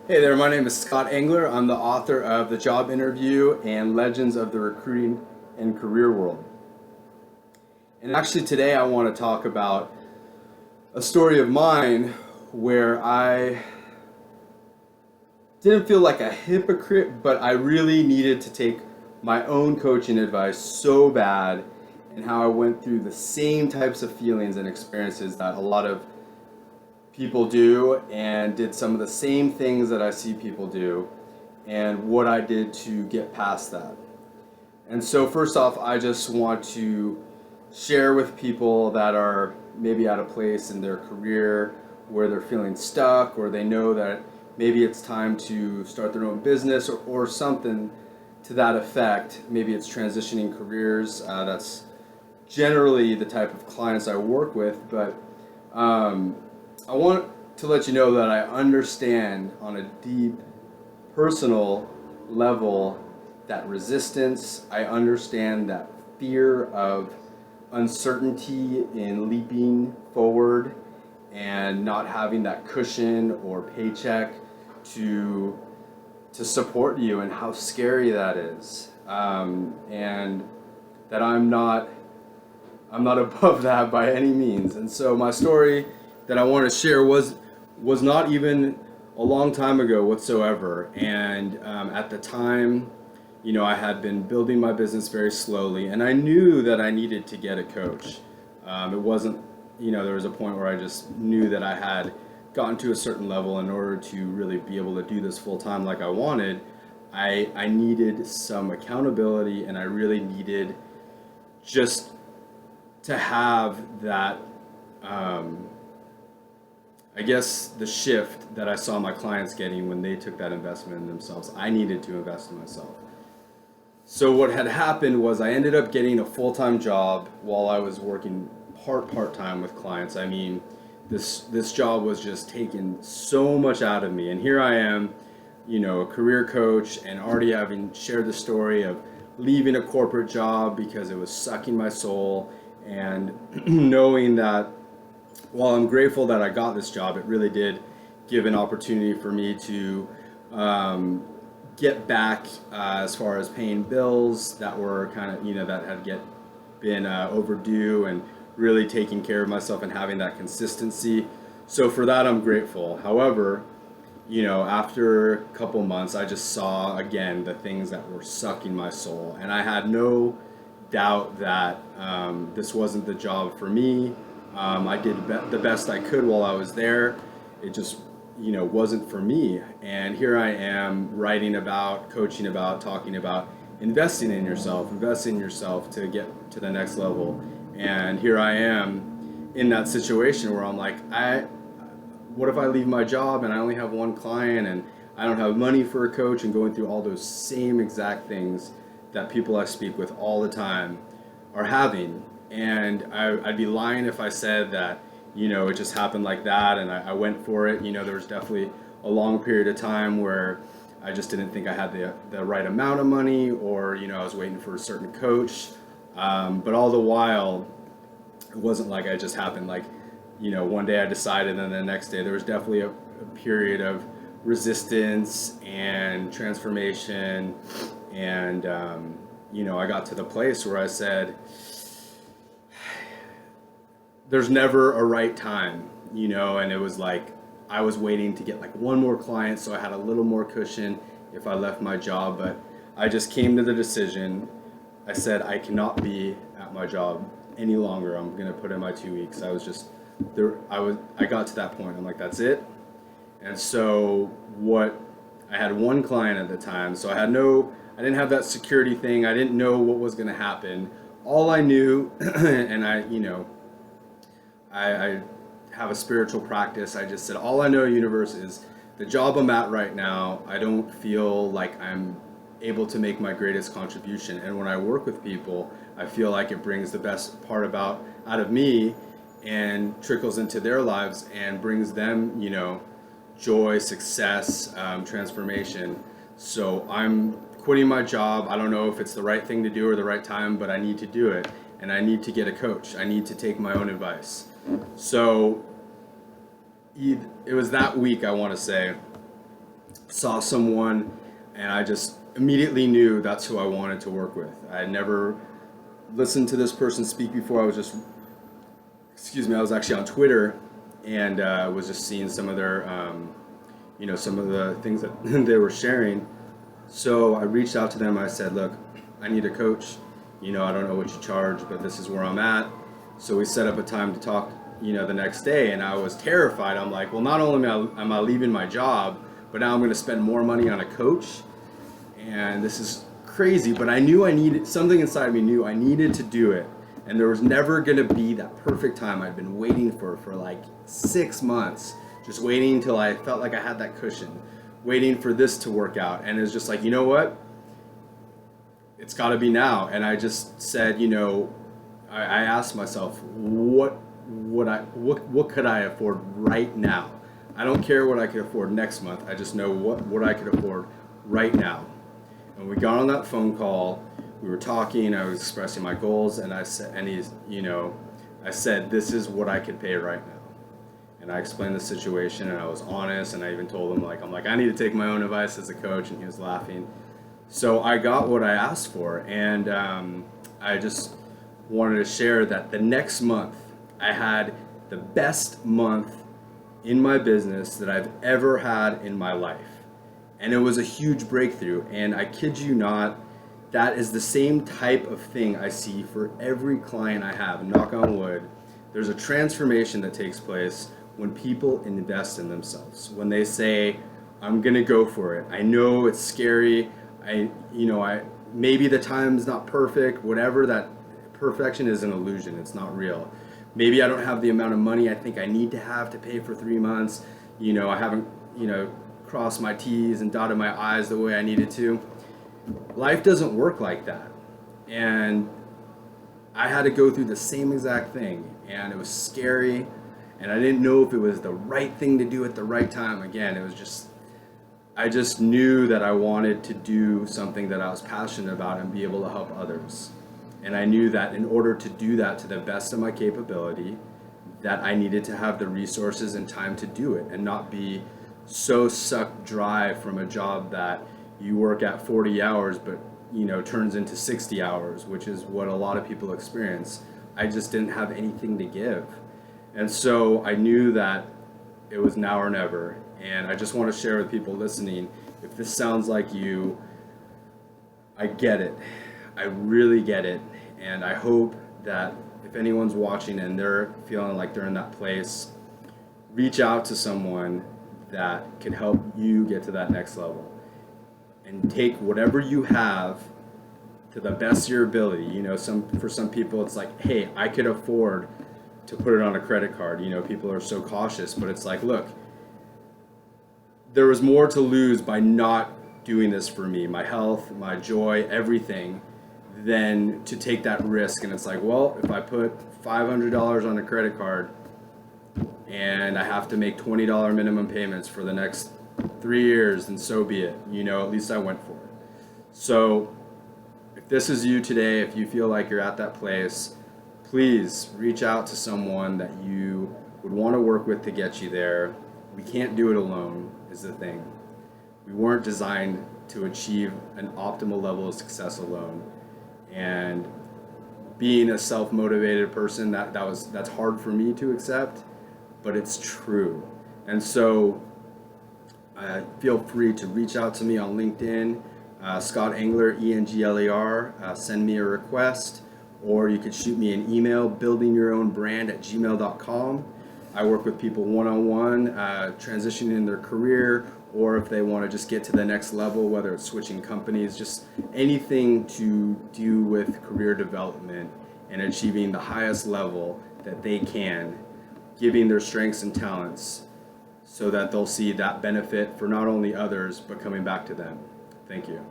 Hey there, my name is Scott Engler. I'm the author of The Job Interview and Legends of the Recruiting and Career World. And actually, today I want to talk about a story of mine where I didn't feel like a hypocrite, but I really needed to take my own coaching advice so bad, and how I went through the same types of feelings and experiences that a lot of people do, and did some of the same things that I see people do, and what I did to get past that. And so, first off, I just want to share with people that are maybe at a place in their career where they're feeling stuck, or they know that maybe it's time to start their own business, or something to that effect. Maybe it's transitioning careers. That's generally the type of clients I work with, but um, I want to let you know that I understand on a deep personal level that resistance. I understand that fear of uncertainty in leaping forward and not having that cushion or paycheck to support you, and how scary that is. And that I'm not above that by any means. And so my story that I want to share was not even a long time ago whatsoever. And at the time, I had been building my business very slowly, and I knew that I needed to get a coach. It wasn't, there was a point where I just knew that I had gotten to a certain level in order to really be able to do this full time like I wanted. I needed some accountability, and I really needed just to have that, um, I guess, the shift that I saw my clients getting when they took that investment in themselves. I needed to invest in myself. So what had happened was I ended up getting a full-time job while I was working part-time with clients. I mean, this job was just taking so much out of me. And here I am, a career coach, and already having shared the story of leaving a corporate job because it was sucking my soul, and knowing that while I'm grateful that I got this job, it really did give an opportunity for me to get back, as far as paying bills that were kind of, that had been overdue, and really taking care of myself and having that consistency. So for that, I'm grateful. However, after a couple months, I just saw again the things that were sucking my soul, and I had no doubt that this wasn't the job for me. I did the best I could while I was there. It just, wasn't for me. And here I am writing about, coaching about, talking about investing in yourself to get to the next level. And here I am in that situation where I'm like, what if I leave my job and I only have one client, and I don't have money for a coach, and going through all those same exact things that people I speak with all the time are having. And I'd be lying if I said that, it just happened like that and I went for it. There was definitely a long period of time where I just didn't think I had the right amount of money, or, I was waiting for a certain coach. But all the while, it wasn't like I just happened like, one day I decided and then the next day. There was definitely a period of resistance and transformation. And, I got to the place where I said, there's never a right time, and it was like I was waiting to get like one more client so I had a little more cushion if I left my job. But I just came to the decision. I said, I cannot be at my job any longer. I'm going to put in my 2 weeks. I was just there. I got to that point. I'm like, that's it. And so I had one client at the time, so I didn't have that security thing. I didn't know what was going to happen. All I knew, and I have a spiritual practice. I just said, all I know, universe, is the job I'm at right now, I don't feel like I'm able to make my greatest contribution. And when I work with people, I feel like it brings the best part out of me, and trickles into their lives and brings them, joy, success, transformation. So I'm quitting my job. I don't know if it's the right thing to do or the right time, but I need to do it. And I need to get a coach. I need to take my own advice. So it was that week, I want to say, saw someone, and I just immediately knew that's who I wanted to work with. I had never listened to this person speak before. I was actually on Twitter, and was just seeing some of their, some of the things that they were sharing. So I reached out to them. I said, look, I need a coach. I don't know what you charge, but this is where I'm at. So we set up a time to talk, the next day, and I was terrified. I'm like, well, not only am I leaving my job, but now I'm going to spend more money on a coach. And this is crazy, but I knew something inside me knew I needed to do it. And there was never going to be that perfect time I'd been waiting for like 6 months, just waiting until I felt like I had that cushion, waiting for this to work out. And it was just like, you know what? It's got to be now. And I just said, I asked myself, what could I afford right now? I don't care what I could afford next month. I just know what I could afford right now. And we got on that phone call. We were talking. I was expressing my goals, and I said, I said, this is what I could pay right now. And I explained the situation, and I was honest, and I even told him, I need to take my own advice as a coach, and he was laughing. So I got what I asked for, and I just wanted to share that the next month I had the best month in my business that I've ever had in my life. And it was a huge breakthrough, and I kid you not, that is the same type of thing I see for every client I have. Knock on wood. There's a transformation that takes place when people invest in themselves. When they say, I'm gonna go for it. I know it's scary. Maybe the time's not perfect, whatever. That perfection is an illusion. It's not real. Maybe I don't have the amount of money I think I need to have to pay for 3 months. I haven't, crossed my T's and dotted my I's the way I needed to. Life doesn't work like that. And I had to go through the same exact thing, and it was scary, and I didn't know if it was the right thing to do at the right time. Again, I just knew that I wanted to do something that I was passionate about and be able to help others. And I knew that in order to do that to the best of my capability, that I needed to have the resources and time to do it and not be so sucked dry from a job that you work at 40 hours but turns into 60 hours, which is what a lot of people experience. I just didn't have anything to give. And so I knew that it was now or never. And I just want to share with people listening, if this sounds like you, I get it. I really get it. And I hope that if anyone's watching and they're feeling like they're in that place, reach out to someone that can help you get to that next level. And take whatever you have to the best of your ability. For some people it's like, hey, I could afford to put it on a credit card. People are so cautious, but it's like, look, there was more to lose by not doing this for me, my health, my joy, everything, than to take that risk. And it's like, well, if I put $500 on a credit card and I have to make $20 minimum payments for the next 3 years, then so be it. At least I went for it. So if this is you today, if you feel like you're at that place, please reach out to someone that you would want to work with to get you there. We can't do it alone, is the thing. We weren't designed to achieve an optimal level of success alone. And being a self-motivated person, that's hard for me to accept, but it's true. And so feel free to reach out to me on LinkedIn, Scott Engler, Engler. Send me a request, or you could shoot me an email, buildingyourownbrand@gmail.com. I work with people one-on-one, transitioning in their career, or if they want to just get to the next level, whether it's switching companies, just anything to do with career development and achieving the highest level that they can, giving their strengths and talents so that they'll see that benefit for not only others, but coming back to them. Thank you.